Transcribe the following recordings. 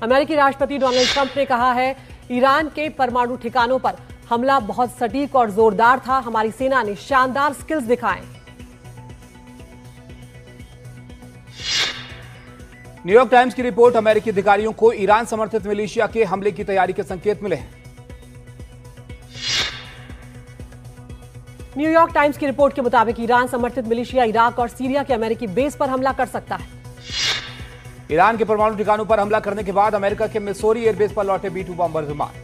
अमेरिकी राष्ट्रपति Donald Trump ने कहा है, ईरान के परमाणु ठिकानों पर हमला बहुत सटीक और जोरदार था। हमारी सेना ने शानदार स्किल्स दिखाए। न्यूयॉर्क टाइम्स की रिपोर्ट, अमेरिकी अधिकारियों को ईरान समर्थित मिलिशिया के हमले की तैयारी के संकेत मिले हैं। न्यूयॉर्क टाइम्स की रिपोर्ट के मुताबिक ईरान समर्थित मिलिशिया इराक और सीरिया के अमेरिकी बेस पर हमला कर सकता है। ईरान के परमाणु ठिकानों पर हमला करने के बाद अमेरिका के मिसौरी एयरबेस पर लौटे B-2 बॉम्बर विमान।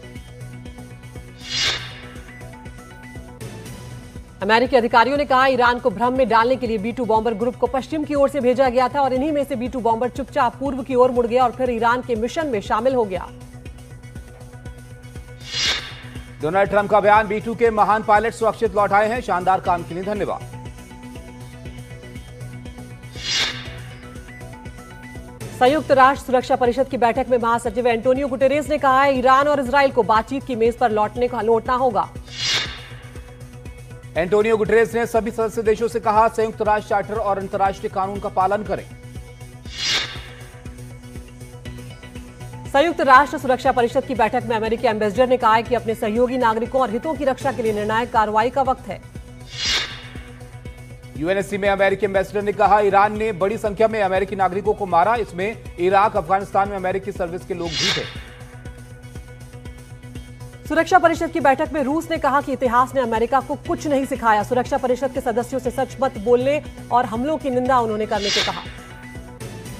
अमेरिकी अधिकारियों ने कहा, ईरान को भ्रम में डालने के लिए B-2 बॉम्बर ग्रुप को पश्चिम की ओर से भेजा गया था और इन्हीं में से B-2 बॉम्बर चुपचाप पूर्व की ओर मुड़ गया और फिर ईरान के मिशन में शामिल हो गया। डोनाल्ड ट्रंप का बयान, B-2 के महान पायलट सुरक्षित लौट आए हैं, शानदार काम के लिए धन्यवाद। संयुक्त राष्ट्र सुरक्षा परिषद की बैठक में महासचिव एंटोनियो गुटेरेस ने कहा है, ईरान और इजराइल को बातचीत की मेज पर लौटना होगा। एंटोनियो गुटेरेस ने सभी सदस्य देशों से कहा, संयुक्त राष्ट्र चार्टर और अंतर्राष्ट्रीय कानून का पालन करें। संयुक्त राष्ट्र सुरक्षा परिषद की बैठक में अमेरिकी एम्बेसडर ने कहा है कि अपने सहयोगी नागरिकों और हितों की रक्षा के लिए निर्णायक कार्रवाई का वक्त है। यूएनएससी में अमेरिकी एम्बेसडर ने कहा, ईरान ने बड़ी संख्या में अमेरिकी नागरिकों को मारा, इसमें इराक, अफगानिस्तान में अमेरिकी सर्विस के लोग भी थे। सुरक्षा परिषद की बैठक में रूस ने कहा कि इतिहास ने अमेरिका को कुछ नहीं सिखाया। सुरक्षा परिषद के सदस्यों से सच मत बोलने और हमलों की निंदा उन्होंने करने को कहा।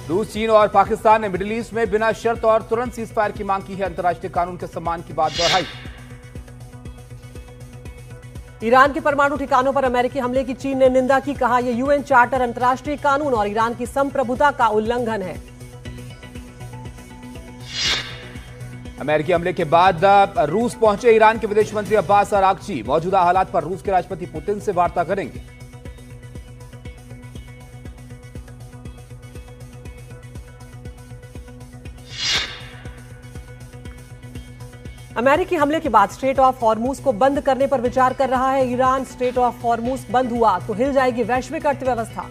रूस, चीन और पाकिस्तान ने मिडिल ईस्ट में बिना शर्त और तुरंत सीजफायर की मांग की है, अंतर्राष्ट्रीय कानून के सम्मान की बात दोहराई। ईरान के परमाणु ठिकानों पर अमेरिकी हमले की चीन ने निंदा की, कहा यह यूएन चार्टर, अंतर्राष्ट्रीय कानून और ईरान की संप्रभुता का उल्लंघन है। अमेरिकी हमले के बाद रूस पहुंचे ईरान के विदेश मंत्री अब्बास अरागची, मौजूदा हालात पर रूस के राष्ट्रपति पुतिन से वार्ता करेंगे। अमेरिकी हमले के बाद स्ट्रेट ऑफ हॉर्मुज को बंद करने पर विचार कर रहा है ईरान। स्ट्रेट ऑफ हॉर्मुज बंद हुआ तो हिल जाएगी वैश्विक अर्थव्यवस्था।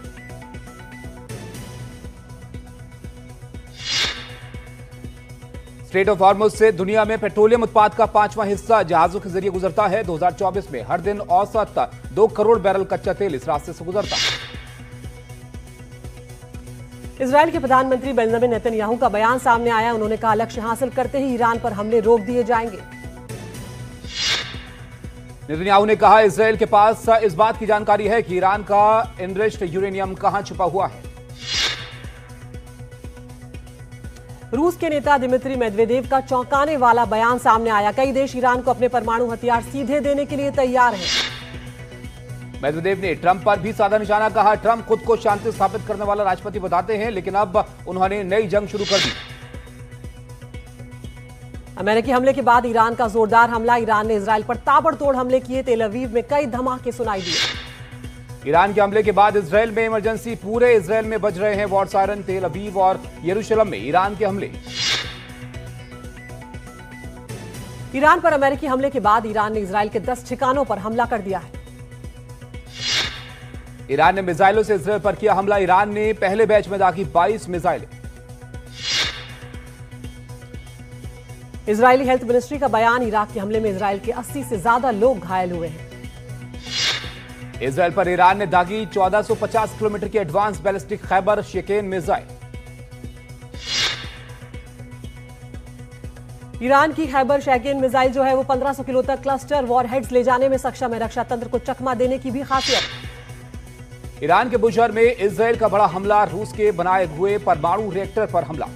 स्ट्रेट ऑफ हॉर्मुज से दुनिया में पेट्रोलियम उत्पाद का 5वां हिस्सा जहाजों के जरिए गुजरता है। 2024 में हर दिन औसत 2 करोड़ बैरल कच्चा तेल इस रास्ते से गुजरता है। इजरायल के प्रधानमंत्री बेंजामिन नेतन्याहू का बयान सामने आया। उन्होंने कहा, लक्ष्य हासिल करते ही ईरान पर हमले रोक दिए जाएंगे। नेतन्याहू ने कहा, इजरायल के पास इस बात की जानकारी है कि ईरान का एनरिच्ड यूरेनियम कहां छुपा हुआ है। रूस के नेता दिमित्री मेदवेदेव का चौंकाने वाला बयान सामने आया। कई देश ईरान को अपने परमाणु हथियार सीधे देने के लिए तैयार हैं। मेदवेदेव ने ट्रंप पर भी साधा निशाना कहा, ट्रंप खुद को शांति स्थापित करने वाला राष्ट्रपति बताते हैं, लेकिन अब उन्होंने नई जंग शुरू कर दी। अमेरिकी हमले के बाद ईरान का जोरदार हमला। ईरान ने इजरायल पर ताबड़तोड़ हमले किए। तेल अवीव में कई धमाके सुनाई दिए। ईरान के हमले के बाद इजरायल में इमरजेंसी, पूरे इजरायल में बज रहे हैं वॉर सायरन। तेल अवीव और यरूशलेम में ईरान के हमले। ईरान पर अमेरिकी हमले के बाद ईरान ने इजरायल के 10 ठिकानों पर हमला कर दिया है। ईरान ने मिसाइलों से इजरायल पर किया हमला। ईरान ने पहले बैच में दागी 22 मिसाइलें। इजरायली हेल्थ मिनिस्ट्री का बयान, इराक के हमले में इजरायल के 80 से ज्यादा लोग घायल हुए हैं। इजरायल पर ईरान ने दागी 1450 किलोमीटर की advance ballistic Kheibar Shekan missile. Iran की खैबर शेकेन मिसाइल जो है वो 1500 किलो तक क्लस्टर वॉरहेड्स ले जाने में सक्षम है। रक्षा तंत्र को चकमा देने की भी खासियत। ईरान के बुशहर में इजरायल का बड़ा हमला, रूस के बनाए हुए परमाणु रिएक्टर पर हमला।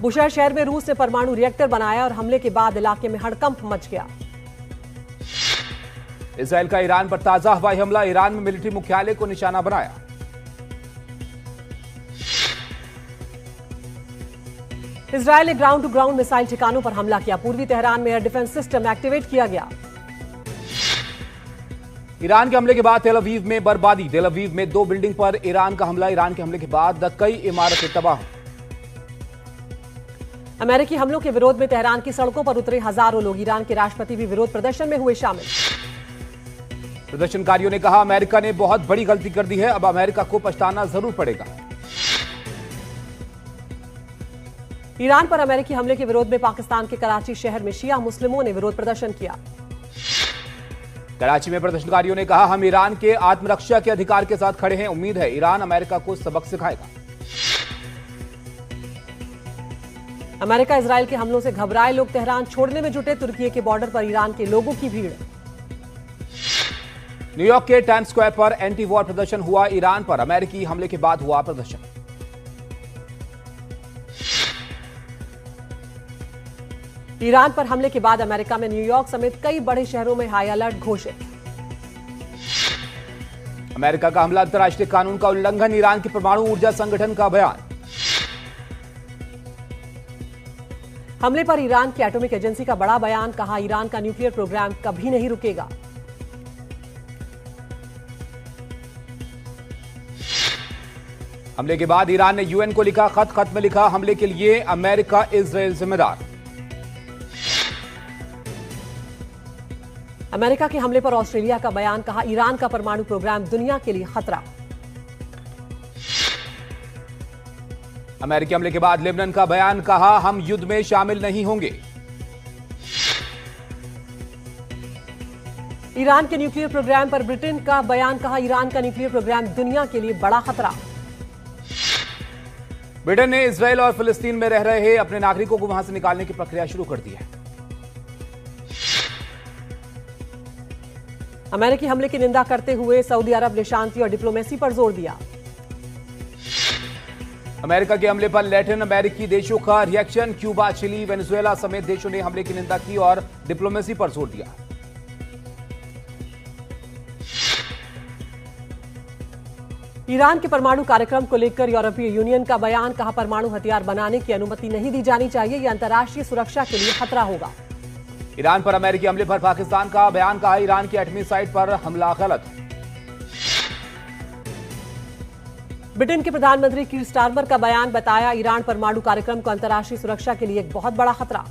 बुशहर शहर में रूस ने परमाणु रिएक्टर बनाया और हमले के बाद इलाके में हड़कंप मच गया। इजरायल का ईरान पर ताजा हवाई हमला, ईरान में मिलिट्री मुख्यालय को निशाना बनाया। इजरायल ने ग्राउंड टू ग्राउंड मिसाइल ठिकानों पर हमला किया। पूर्वी तेहरान में एयर डिफेंस सिस्टम एक्टिवेट किया गया। ईरान के हमले के बाद तेल अवीव में बर्बादी। तेल अवीव में 2 बिल्डिंग पर ईरान का हमला। ईरान के हमले के बाद कई इमारतें तबाह। अमेरिकी हमलों के विरोध में तेहरान की सड़कों पर उतरे हजारों लोग। ईरान के राष्ट्रपति भी विरोध प्रदर्शन में हुए शामिल। प्रदर्शनकारियों ने कहा, अमेरिका ने बहुत बड़ी गलती कर दी है, अब अमेरिका को पछताना जरूर पड़ेगा। ईरान पर अमेरिकी हमले के विरोध में पाकिस्तान के कराची शहर में शिया मुस्लिमों ने विरोध प्रदर्शन किया। कराची में प्रदर्शनकारियों ने कहा, हम ईरान के आत्मरक्षा के अधिकार के साथ खड़े हैं। उम्मीद है ईरान अमेरिका को सबक सिखाएगा। अमेरिका इजराइल के हमलों से घबराए लोग तेहरान छोड़ने में जुटे। तुर्की के बॉर्डर पर ईरान के लोगों की भीड़। न्यूयॉर्क के टाइम्स स्क्वायर पर एंटी वॉर प्रदर्शन हुआ। ईरान पर अमेरिकी हमले के बाद हुआ प्रदर्शन। ईरान पर हमले के बाद अमेरिका में न्यूयॉर्क समेत कई बड़े शहरों में हाई अलर्ट घोषित। अमेरिका का हमला अंतर्राष्ट्रीय कानून का उल्लंघन। ईरान के परमाणु ऊर्जा संगठन का बयान। हमले पर ईरान की एटॉमिक एजेंसी का बड़ा बयान। कहा, ईरान का न्यूक्लियर प्रोग्राम कभी नहीं रुकेगा। हमले के बाद ईरान ने यूएन को लिखा खत। खत में लिखा, हमले के लिए अमेरिका इजराइल जिम्मेदार। अमेरिका के हमले पर ऑस्ट्रेलिया का बयान। कहा, ईरान का परमाणु प्रोग्राम दुनिया के लिए खतरा। अमेरिकी हमले के बाद लेबनान का बयान। कहा, हम युद्ध में शामिल नहीं होंगे। ईरान के न्यूक्लियर प्रोग्राम पर ब्रिटेन का बयान। कहा, ईरान का न्यूक्लियर प्रोग्राम दुनिया के लिए बड़ा खतरा। ब्रिटेन ने इजराइल और फिलिस्तीन में रह रहे अपने नागरिकों को वहां से निकालने की प्रक्रिया शुरू कर दी है। अमेरिकी हमले की निंदा करते हुए सऊदी अरब ने शांति और डिप्लोमेसी पर जोर दिया। अमेरिका के हमले पर लैटिन अमेरिकी देशों का रिएक्शन। क्यूबा, चिली, वेनेजुएला समेत देशों ने हमले की निंदा की और डिप्लोमेसी पर जोर दिया। ईरान के परमाणु कार्यक्रम को लेकर यूरोपीय यूनियन का बयान। कहा, परमाणु हथियार बनाने की अनुमति नहीं दी जानी चाहिए। यह अंतर्राष्ट्रीय सुरक्षा के लिए खतरा होगा। ईरान पर अमेरिकी हमले पर पाकिस्तान का बयान। कहा, ईरान की एटमी साइट पर हमला गलत। ब्रिटेन के प्रधानमंत्री कीर स्टारमर का बयान। बताया, ईरान परमाणु कार्यक्रम को अंतर्राष्ट्रीय सुरक्षा के लिए एक बहुत बड़ा खतरा।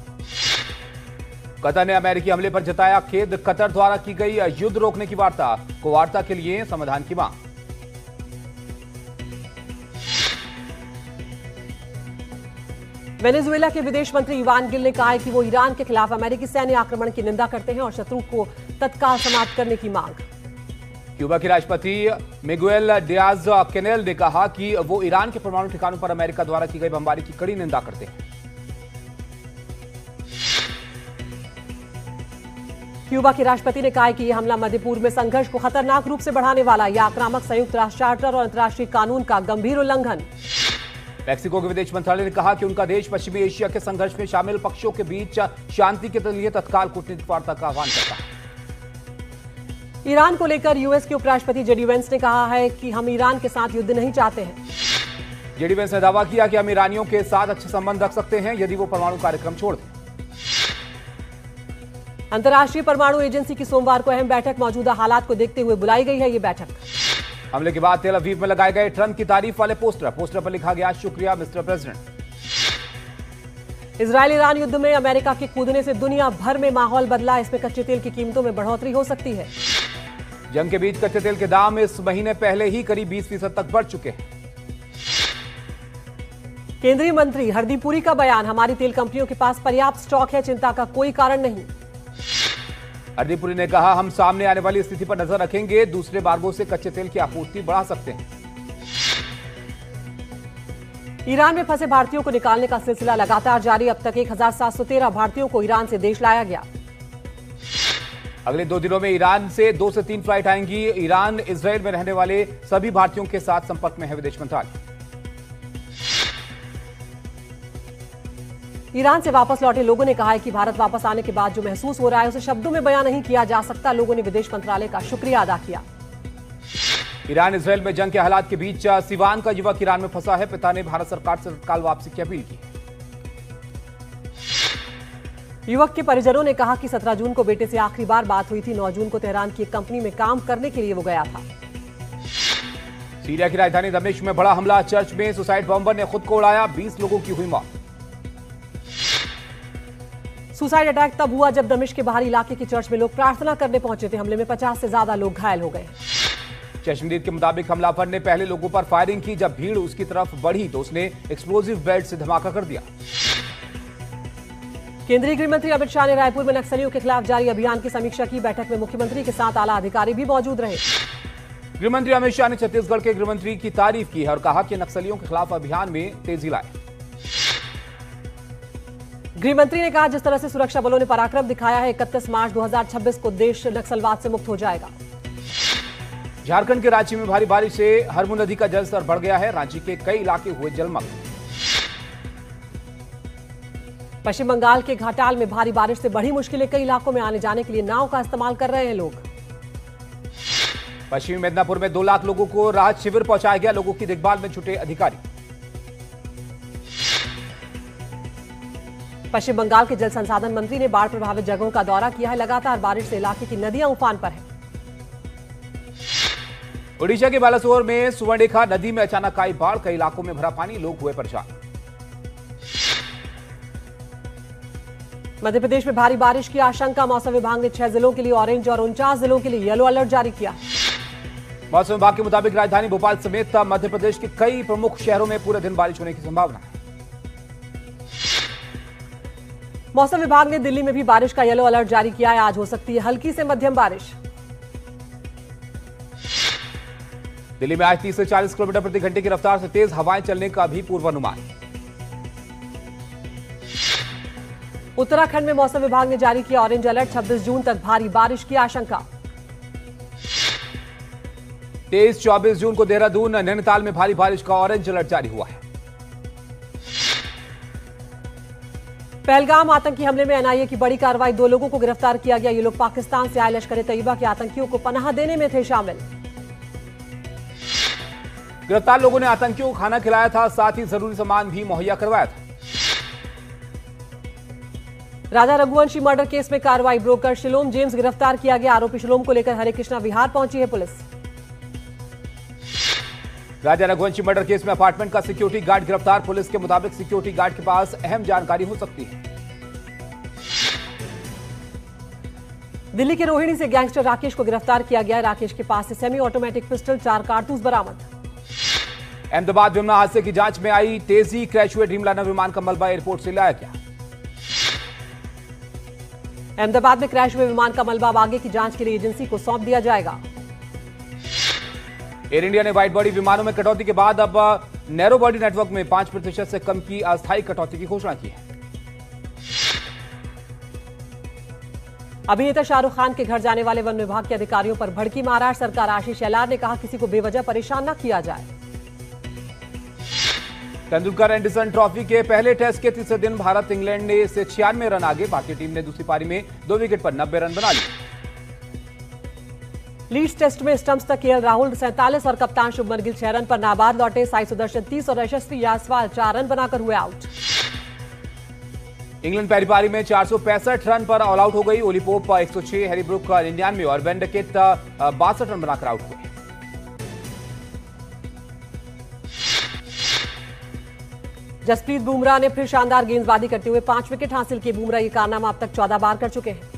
कतर ने अमेरिकी हमले पर जताया खेद। कतर द्वारा की गई युद्ध रोकने की वार्ता को वार्ता के लिए समाधान की मांग। वेनेजुएला के विदेश मंत्री इवान गिल ने कहा है कि वो ईरान के खिलाफ अमेरिकी सैन्य आक्रमण की निंदा करते हैं और शत्रु को तत्काल समाप्त करने की मांग। क्यूबा के राष्ट्रपति मिगुएल डियाज कैनेल ने कहा कि वो ईरान के परमाणु ठिकानों पर अमेरिका द्वारा की गई बमबारी की कड़ी निंदा करते हैं। क्यूबा के राष्ट्रपति ने कहा है कि यह हमला मध्य पूर्व में संघर्ष को खतरनाक रूप से बढ़ाने वाला, यह आक्रामक संयुक्त राष्ट्र चार्टर और अंतर्राष्ट्रीय कानून का गंभीर उल्लंघन। मैक्सिको के विदेश मंत्रालय ने कहा कि उनका देश पश्चिमी एशिया के संघर्ष में शामिल पक्षों के बीच शांति के लिए तत्काल कूटनीतिक वार्ता का आह्वान करता है। ईरान को लेकर यूएस के उपराष्ट्रपति जेडी वेंस ने कहा है कि हम ईरान के साथ युद्ध नहीं चाहते हैं। जेडी वेंस ने दावा किया कि हम ईरानियों के साथ अच्छे संबंध रख सकते हैं यदि वो परमाणु कार्यक्रम छोड़ दें। अंतर्राष्ट्रीय परमाणु एजेंसी की सोमवार को अहम बैठक मौजूदा हालात को देखते हुए बुलाई गई है। ये बैठक हमले के बाद तेल अवीव में लगाए गए ट्रंप की तारीफ वाले पोस्टर पर लिखा गया, शुक्रिया मिस्टर प्रेसिडेंट। इजरायल ईरान युद्ध में अमेरिका के कूदने से दुनिया भर में माहौल बदला। इसमें कच्चे तेल की कीमतों में बढ़ोतरी हो सकती है। जंग के बीच कच्चे तेल के दाम इस महीने पहले ही करीब 20% तक बढ़ चुके हैं। केंद्रीय मंत्री हरदीप पुरी का बयान। हमारी तेल कंपनियों के पास पर्याप्त स्टॉक है, चिंता का कोई कारण नहीं। हरदीप पुरी ने कहा, हम सामने आने वाली स्थिति पर नजर रखेंगे, दूसरे मार्गों से कच्चे तेल की आपूर्ति बढ़ा सकते हैं। ईरान में फंसे भारतीयों को निकालने का सिलसिला लगातार जारी। अब तक 1713 भारतीयों को ईरान से देश लाया गया। अगले 2 दिनों में ईरान से 2 से 3 फ्लाइट आएंगी। ईरान इजराइल में रहने वाले सभी भारतीयों के साथ संपर्क में है विदेश मंत्रालय। ईरान से वापस लौटे लोगों ने कहा है कि भारत वापस आने के बाद जो महसूस हो रहा है उसे शब्दों में बयान नहीं किया जा सकता। लोगों ने विदेश मंत्रालय का शुक्रिया अदा किया। ईरान इजराइल में जंग के हालात के बीच सिवान का युवक ईरान में फंसा है। पिता ने भारत सरकार से तत्काल वापसी की अपील की। युवक के परिजनों ने कहा कि 17 जून को बेटे से आखिरी बार बात हुई थी। 9 जून को तेहरान की एक कंपनी में काम करने के लिए वो गया था। सीरिया की राजधानी दमिश्क में बड़ा हमला। चर्च में सुसाइड बॉम्बर ने खुद को उड़ाया। 20 लोगों की हुई मौत। सुसाइड अटैक तब हुआ जब दमिश्क के बाहरी इलाके के चर्च में लोग प्रार्थना करने पहुंचे थे। हमले में 50 से ज्यादा लोग घायल हो गए। चश्मदीद के मुताबिक हमलावर ने पहले लोगों पर फायरिंग की। जब भीड़ उसकी तरफ बढ़ी तो उसने एक्सप्लोजिव बेल्ट से धमाका कर दिया। केंद्रीय गृह मंत्री अमित शाह ने रायपुर में नक्सलियों के खिलाफ जारी अभियान की समीक्षा की। बैठक में मुख्यमंत्री के साथ आला अधिकारी भी मौजूद रहे। गृह मंत्री अमित शाह ने छत्तीसगढ़ के गृह मंत्री की तारीफ की है और कहा कि नक्सलियों के खिलाफ अभियान में तेजी लाए। गृह मंत्री ने कहा, जिस तरह से सुरक्षा बलों ने पराक्रम दिखाया है, 31 मार्च 2026 को देश नक्सलवाद से मुक्त हो जाएगा। झारखंड के रांची में भारी बारिश से हरमू नदी का जलस्तर बढ़ गया है। रांची के कई इलाके हुए जलमग्न। पश्चिम बंगाल के घाटाल में भारी बारिश से बढ़ी मुश्किलें। कई इलाकों में आने जाने के लिए नाव का इस्तेमाल कर रहे हैं लोग। पश्चिमी मिदनापुर में 2 लाख लोगों को राहत शिविर पहुंचाया गया। लोगों की देखभाल में जुटे अधिकारी। पश्चिम बंगाल के जल संसाधन मंत्री ने बाढ़ प्रभावित जगहों का दौरा किया है। लगातार बारिश से इलाके की नदियां उफान पर हैं। ओडिशा के बालासोर में सुवर्णरेखा नदी में अचानक आई बाढ़। कई इलाकों में भरा पानी, लोग हुए परेशान। मध्य प्रदेश में भारी बारिश की आशंका। मौसम विभाग ने 6 जिलों के लिए ऑरेंज और 49 जिलों के लिए येलो अलर्ट जारी किया। मौसम विभाग के मुताबिक राजधानी भोपाल समेत मध्य प्रदेश के कई प्रमुख शहरों में पूरे दिन बारिश होने की संभावना है। मौसम विभाग ने दिल्ली में भी बारिश का येलो अलर्ट जारी किया है। आज हो सकती है हल्की से मध्यम बारिश। दिल्ली में आज 30 से 40 किलोमीटर प्रति घंटे की रफ्तार से तेज हवाएं चलने का भी पूर्वानुमान। उत्तराखंड में मौसम विभाग ने जारी किया ऑरेंज अलर्ट। 26 जून तक भारी बारिश की आशंका। 23-24 जून को देहरादून, नैनीताल में भारी बारिश का ऑरेंज अलर्ट जारी हुआ है। पहलगाम आतंकी हमले में एनआईए की बड़ी कार्रवाई। 2 लोगों को गिरफ्तार किया गया। ये लोग पाकिस्तान से आए लश्कर ए तैयबा के आतंकियों को पनाह देने में थे शामिल। गिरफ्तार लोगों ने आतंकियों को खाना खिलाया था, साथ ही जरूरी सामान भी मुहैया करवाया था। राजा रघुवंशी मर्डर केस में कार्रवाई। ब्रोकर शिलोम जेम्स गिरफ्तार किया गया। आरोपी शिलोम को लेकर हरे कृष्णा विहार पहुंची है पुलिस। राजा रघुवंशी मर्डर केस में अपार्टमेंट का सिक्योरिटी गार्ड गिरफ्तार। पुलिस के मुताबिक सिक्योरिटी गार्ड के पास अहम जानकारी हो सकती है। दिल्ली के रोहिणी से गैंगस्टर राकेश को गिरफ्तार किया गया। राकेश के पास से सेमी ऑटोमेटिक पिस्टल, 4 कारतूस बरामद। अहमदाबाद विमान हादसे की जांच में आई तेजी। क्रैश हुए ड्रीमलाइनर विमान का मलबा एयरपोर्ट से लाया गया। अहमदाबाद में क्रैश हुए विमान का मलबा आगे की जांच के लिए एजेंसी को सौंप दिया जाएगा। एयर इंडिया ने वाइड बॉडी विमानों में कटौती के बाद अब नैरो बॉडी नेटवर्क में 5% से कम की अस्थायी कटौती की घोषणा की है। अभिनेता शाहरुख खान के घर जाने वाले वन विभाग के अधिकारियों पर भड़की महाराष्ट्र सरकार। आशीष शेलार ने कहा, किसी को बेवजह परेशान न किया जाए। तेंदुलकर एंडरसन ट्रॉफी के पहले टेस्ट के तीसरे दिन भारत इंग्लैंड ने से 96 रन आगे। भारतीय टीम ने दूसरी पारी में 2 विकेट पर 90 रन बना लिए। लीड्स टेस्ट में स्टंप्स तक केएल राहुल 47 और कप्तान शुभमन गिल 6 रन पर नाबाद लौटे। साई सुदर्शन 30 और यशस्वी जायसवाल 4 रन बनाकर हुए आउट। इंग्लैंड पहली पारी में 465 रन पर ऑल आउट हो गई। ओली पोप 106, हैरी ब्रुक 99 और बेन डकेट 62 रन बनाकर आउट हुए। जसप्रीत बुमराह ने फिर शानदार गेंदबाजी करते हुए 5 विकेट हासिल किए। बुमराह ये कारनामा अब तक 14 बार कर चुके हैं।